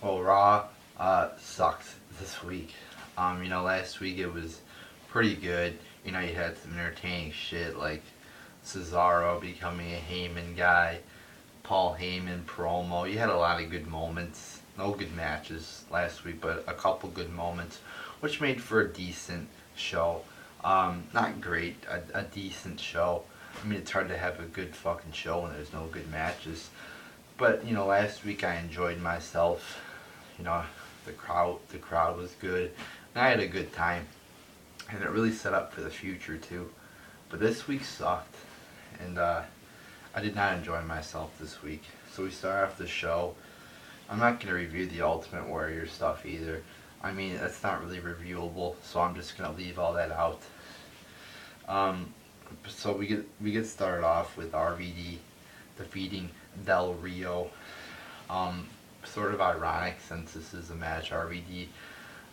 Well, Raw sucked this week. Last week it was pretty good. You had some entertaining shit like Cesaro becoming a Heyman guy, Paul Heyman promo. You had a lot of good moments. No good matches last week, but a couple good moments, which made for a decent show. Not great, a decent show. I mean, it's hard to have a good fucking show when there's no good matches. But last week I enjoyed myself. You know, the crowd was good, and I had a good time, and it really set up for the future too. But this week sucked, and I did not enjoy myself this week. So we start off the show. I'm not gonna review the Ultimate Warrior stuff either. I mean, that's not really reviewable, so I'm just gonna leave all that out. Um, so we get started off with RVD defeating Del Rio. Sort of ironic since this is a match RVD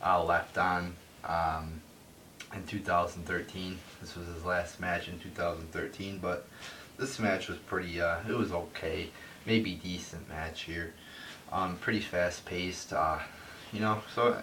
left on in 2013. This was his last match in 2013, but this match was pretty. It was okay, maybe decent match here. Pretty fast paced. So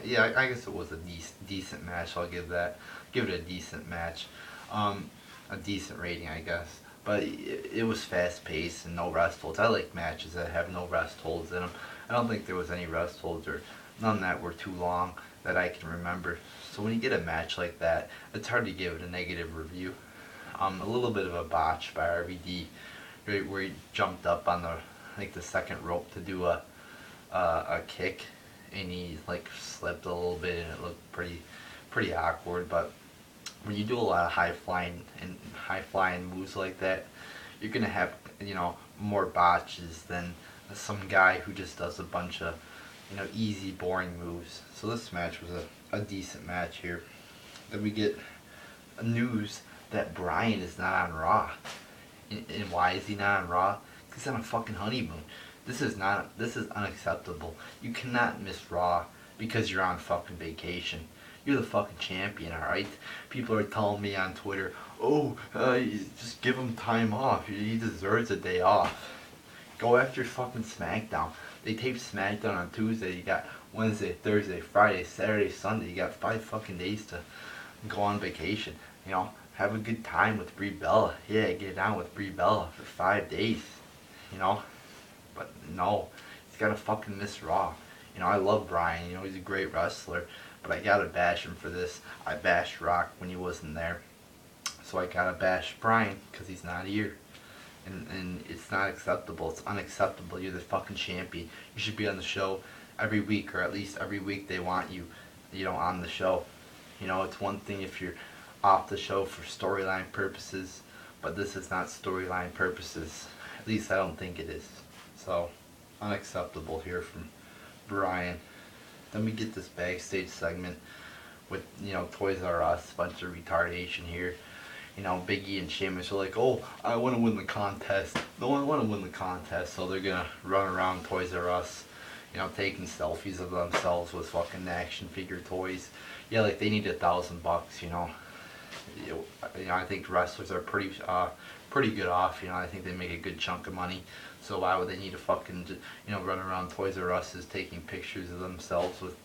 yeah, I guess it was a decent match. So I'll give it a decent match. A decent rating, I guess. But it was fast paced and no rest holds. I like matches that have no rest holds in them. I don't think there was any rest holds or none that were too long that I can remember. So when you get a match like that, it's hard to give it a negative review. A little bit of a botch by RVD, where he jumped up on the second rope to do a kick, and he like slipped a little bit, and it looked pretty awkward. But when you do a lot of high flying moves like that, you're gonna have more botches than some guy who just does a bunch of easy boring moves. So this match was a decent match here. Then we get news that Bryan is not on Raw. And why is he not on Raw? 'Cause he's on a fucking honeymoon. This is unacceptable. You cannot miss Raw because you're on fucking vacation. You're the fucking champion, alright? People are telling me on Twitter, oh, just give him time off. He deserves a day off. Go after fucking SmackDown. They tape SmackDown on Tuesday. You got Wednesday, Thursday, Friday, Saturday, Sunday. You got 5 fucking days to go on vacation. Have a good time with Brie Bella. Yeah, get down with Brie Bella for 5 days. But no, he's gotta fucking miss Raw. I love Bryan. He's a great wrestler. But I gotta bash him for this. I bashed Rock when he wasn't there. So I gotta bash Bryan because he's not here. And it's not acceptable. It's unacceptable. You're the fucking champion. You should be on the show every week, or at least every week they want you, on the show. It's one thing if you're off the show for storyline purposes, but this is not storyline purposes. At least I don't think it is. So, unacceptable here from Bryan. Then we get this backstage segment with, Toys R Us, bunch of retardation here. Big E and Sheamus are like, oh, I want to win the contest. No one want to win the contest, so they're going to run around Toys R Us, taking selfies of themselves with fucking action figure toys. Yeah, like they need $1,000, I think wrestlers are pretty good off. I think they make a good chunk of money. So why would they need to fucking, run around Toys R Us taking pictures of themselves with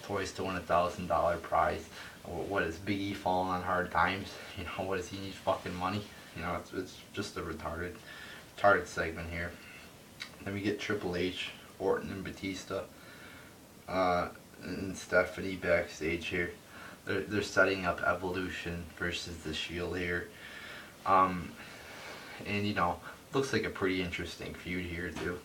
toys to win $1,000 prize? What is Big E falling on hard times? What does he need fucking money? It's just a retarded segment here. Then we get Triple H, Orton, and Batista, and Stephanie backstage here. They're setting up Evolution versus the Shield here. And looks like a pretty interesting feud here too.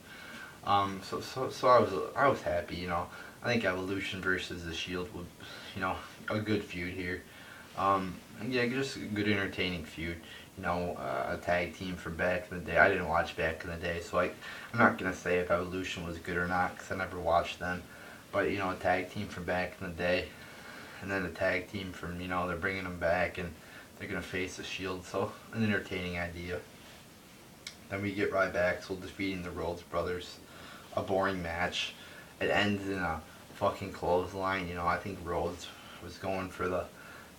So I was happy. I think Evolution versus the Shield would, a good feud here. Yeah, just a good entertaining feud. A tag team from back in the day. I didn't watch back in the day, so I'm not gonna say if Evolution was good or not because I never watched them. But a tag team from back in the day, and then a tag team from they're bringing them back and they're gonna face the Shield. So an entertaining idea. Then we get Ryback defeating the Rhodes Brothers. A boring match. It ends in a fucking clothesline. I think Rhodes was going for the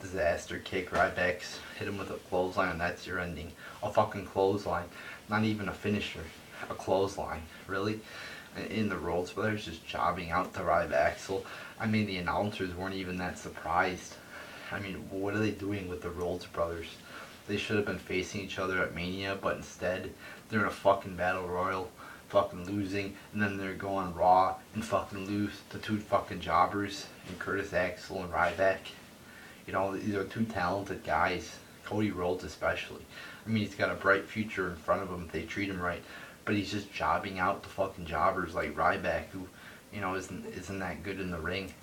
disaster kick. Ryback's hit him with a clothesline, and that's your ending. A fucking clothesline. Not even a finisher. A clothesline. Really? in the Rhodes Brothers just jobbing out to Ryback. So, I mean, the announcers weren't even that surprised. I mean, what are they doing with the Rhodes Brothers? They should have been facing each other at Mania, but instead, they're in a fucking battle royal, fucking losing, and then they're going Raw and fucking lose to two fucking jobbers, and Curtis Axel and Ryback. You know, these are two talented guys, Cody Rhodes especially. I mean, he's got a bright future in front of him if they treat him right, but he's just jobbing out the fucking jobbers like Ryback, who, you know, isn't that good in the ring.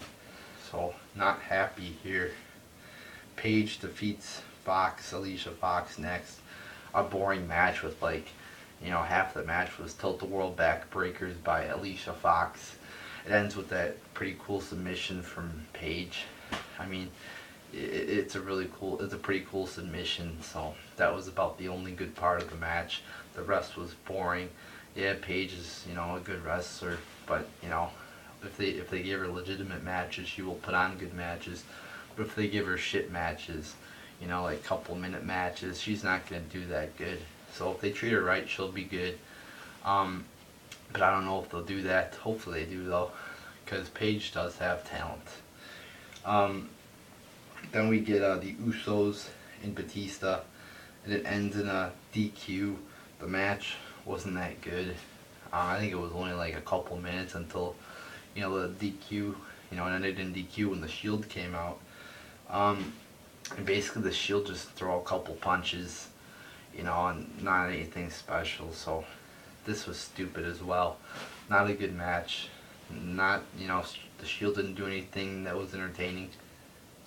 So, not happy here. Paige defeats Fox, Alicia Fox next. A boring match with, like, you know, half the match was tilt the world backbreakers by Alicia Fox. It ends with that pretty cool submission from Paige. I mean, it's a pretty cool submission. So that was about the only good part of the match. The rest was boring. Yeah, Paige is, you know, a good wrestler, but, you know, if they give her legitimate matches, she will put on good matches. But if they give her shit matches, you know, like couple-minute matches, she's not going to do that good. So if they treat her right, she'll be good. But I don't know if they'll do that. Hopefully they do, though, because Paige does have talent. Then we get the Usos and Batista, and it ends in a DQ. The match wasn't that good. I think it was only like a couple minutes until, you know, the DQ, you know, it ended in DQ when the Shield came out. And basically the Shield just throw a couple punches, you know, and not anything special. So this was stupid as well. Not a good match. Not, you know, the Shield didn't do anything that was entertaining.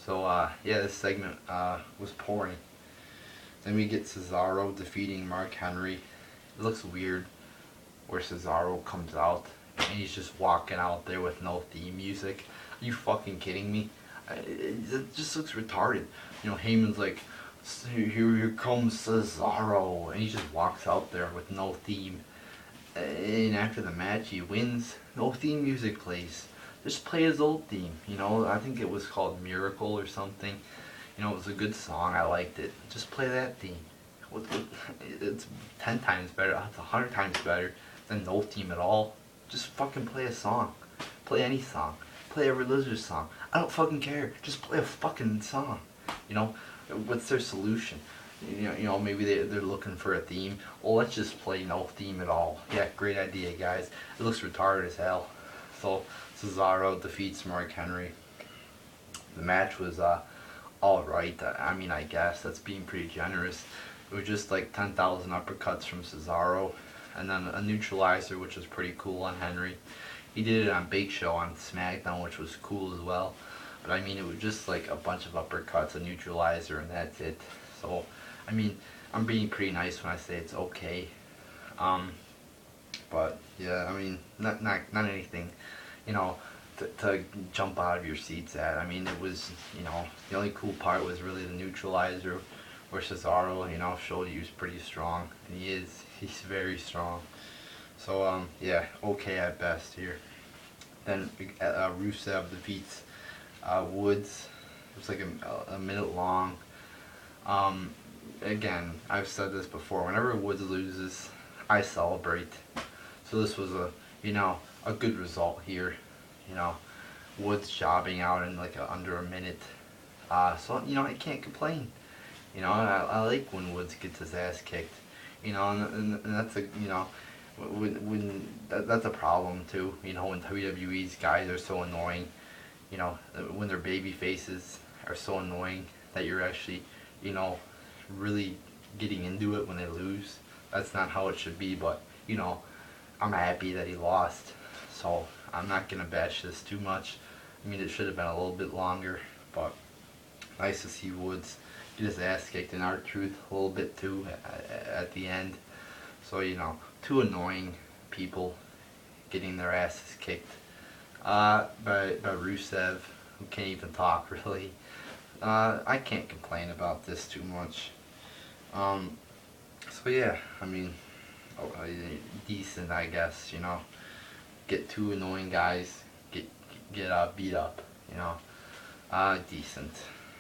So yeah, this segment was boring. Then we get Cesaro defeating Mark Henry. It looks weird where Cesaro comes out and he's just walking out there with no theme music. Are you fucking kidding me? It just looks retarded. You know, Heyman's like, here comes Cesaro, and he just walks out there with no theme. And after the match, he wins. No theme music plays. Just play his old theme. You know, I think it was called Miracle or something. You know, it was a good song. I liked it. Just play that theme. It's 10 times better. It's 100 times better than no theme at all. Just fucking play a song. Play any song. Play a religious song. I don't fucking care. Just play a fucking song. You know, what's their solution? You know, maybe they're looking for a theme. Well, let's just play no theme at all. Yeah, great idea, guys. It looks retarded as hell. So Cesaro defeats Mark Henry. The match was alright. I mean, I guess that's being pretty generous. It was just like 10,000 uppercuts from Cesaro, and then a neutralizer, which was pretty cool on Henry. He did it on Big Show on SmackDown, which was cool as well. But I mean, it was just like a bunch of uppercuts, a neutralizer, and that's it. So, I mean, I'm being pretty nice when I say it's okay. But yeah, I mean, not anything, you know, to jump out of your seats at. I mean, it was, you know, the only cool part was really the neutralizer, where Cesaro, you know, showed he was pretty strong, and he is. He's very strong. So yeah, okay at best here. Then Rusev defeats Woods. It was like a minute long. Again, I've said this before. Whenever Woods loses, I celebrate. So this was a good result here. You know, Woods jobbing out in like under a minute. So you know, I can't complain. You know, I like when Woods gets his ass kicked. You know, and that's a, you know, when that's a problem too. You know, when WWE's guys are so annoying. You know, when their baby faces are so annoying that you're actually, you know, really getting into it when they lose. That's not how it should be, but, you know, I'm happy that he lost. So I'm not going to bash this too much. I mean, it should have been a little bit longer, but nice to see Woods get his ass kicked, and R-Truth a little bit too at the end. So, you know, two annoying people getting their asses kicked. By Rusev, who can't even talk really. I can't complain about this too much. So yeah, I mean, decent, I guess. You know, get two annoying guys get beat up. You know, decent.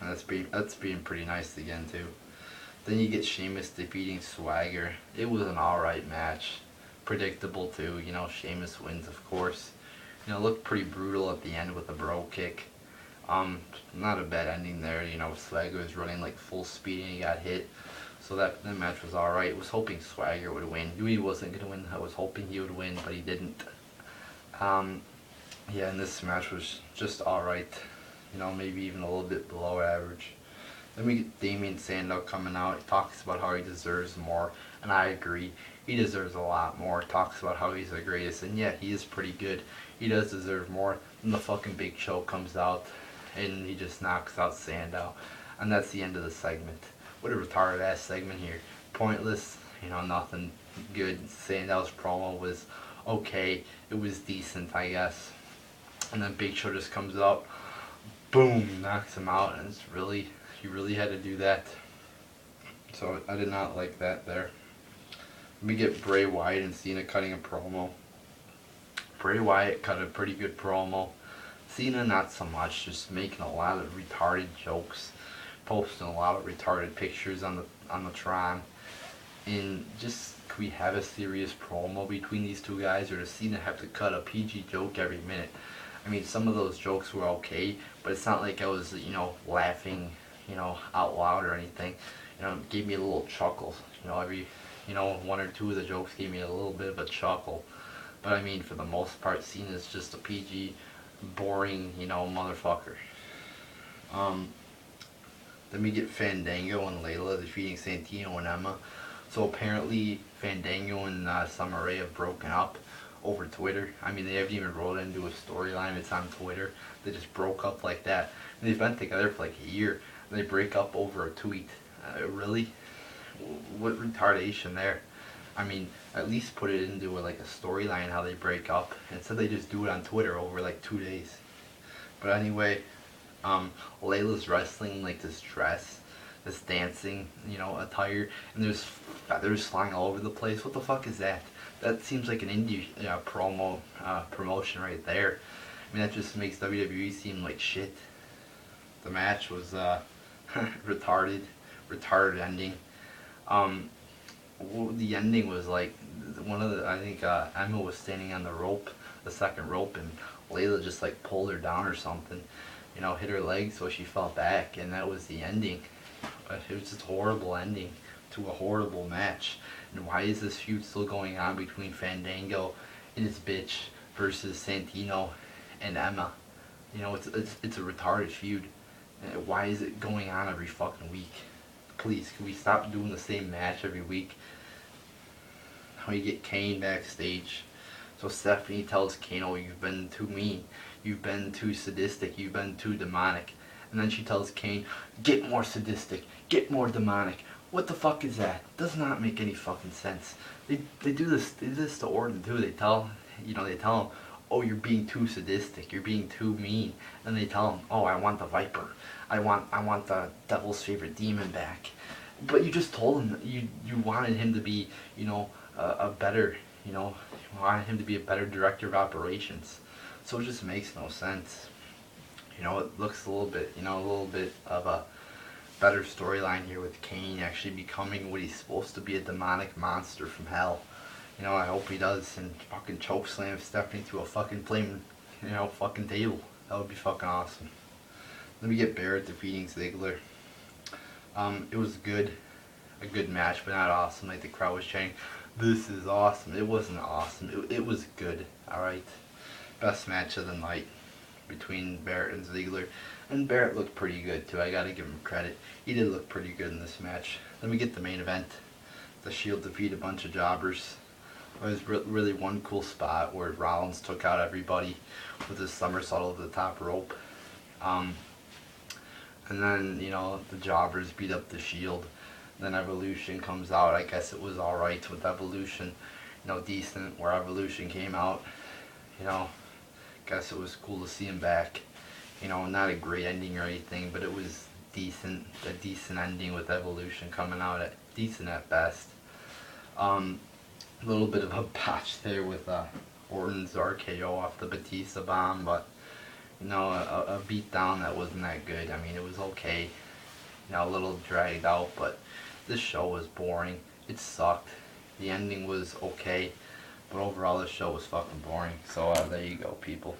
That's being pretty nice again too. Then you get Sheamus defeating Swagger. It was an alright match. predictable too. You know, Sheamus wins, of course. You know, looked pretty brutal at the end with a bro kick. Not a bad ending there. You know, Swagger was running like full speed and he got hit. So that match was alright. Was hoping Swagger would win. Knew he wasn't going to win. I was hoping he would win, but he didn't. Yeah, and this match was just alright. You know, maybe even a little bit below average. Then we get Damien Sandow coming out. He talks about how he deserves more, and I agree. He deserves a lot more. Talks about how he's the greatest, and yeah, he is pretty good. He does deserve more. And the fucking Big Show comes out, and he just knocks out Sandow. And that's the end of the segment. What a retarded ass segment here. Pointless, you know, nothing good. Sandow's promo was okay. It was decent, I guess. And then Big Show just comes out, boom, knocks him out, and it's really, you really had to do that. So I did not like that there. We get Bray Wyatt and Cena cutting a promo. Bray Wyatt cut a pretty good promo. Cena not so much, just making a lot of retarded jokes, posting a lot of retarded pictures on the Tron. And just, could we have a serious promo between these two guys, or does Cena have to cut a PG joke every minute? I mean, some of those jokes were okay, but it's not like I was, you know, laughing, you know, out loud or anything. You know, it gave me a little chuckle. You know, every, you know, one or two of the jokes gave me a little bit of a chuckle. But I mean, for the most part, Cena's just a PG, boring, you know, motherfucker. Then we get Fandango and Layla defeating Santino and Emma. So apparently, Fandango and Summer Rae have broken up over Twitter. I mean, they haven't even wrote it into a storyline. It's on Twitter. They just broke up like that. And they've been together for like a year. And they break up over a tweet. Really? What retardation there? I mean, at least put it into like a storyline how they break up. Instead they just do it on Twitter over like 2 days. But anyway, Layla's wrestling like this dress, this dancing, you know, attire, and there's feathers flying all over the place. What the fuck is that? That seems like an indie promotion right there. I mean, that just makes WWE seem like shit. The match was retarded ending. The ending was like one of the, I think Emma was standing on the rope, the second rope, and Layla just like pulled her down or something, you know, hit her leg so she fell back, and that was the ending. It was just a horrible ending to a horrible match. And why is this feud still going on between Fandango and his bitch versus Santino and Emma? You know, it's a retarded feud. Why is it going on every fucking week? Please, can we stop doing the same match every week? How you get Kane backstage. So Stephanie tells Kane, oh, you've been too mean. You've been too sadistic. You've been too demonic. And then she tells Kane, get more sadistic. Get more demonic. What the fuck is that? Does not make any fucking sense. They do this to Orton too. They tell him, oh, you're being too sadistic. You're being too mean. And they tell him, oh, I want the Viper. I want the devil's favorite demon back. But you just told him you wanted him to be, you know, a better, you know, you wanted him to be a better director of operations. So it just makes no sense. You know, it looks a little bit of a better storyline here with Kane actually becoming what he's supposed to be, a demonic monster from hell. You know, I hope he does and fucking chokeslam Stephanie to a fucking flame, you know, fucking table. That would be fucking awesome. Then we get Barrett defeating Ziggler. It was good. A good match, but not awesome. Like the crowd was chanting, this is awesome. It wasn't awesome. It was good. Alright. Best match of the night between Barrett and Ziggler. And Barrett looked pretty good too. I gotta give him credit. He did look pretty good in this match. Then we get the main event. The Shield defeat a bunch of jobbers. It was really one cool spot where Rollins took out everybody with his somersault over the top rope. And then, you know, the jobbers beat up the Shield. Then Evolution comes out. I guess it was alright with Evolution. You know, decent where Evolution came out. You know, guess it was cool to see him back. You know, not a great ending or anything, but it was decent. A decent ending with Evolution coming out at decent at best. A little bit of a botch there with Orton's RKO off the Batista bomb, but you know, a beat down that wasn't that good. I mean, it was okay. You know, a little dragged out, but this show was boring. It sucked. The ending was okay, But overall, this show was fucking boring. So there you go, people.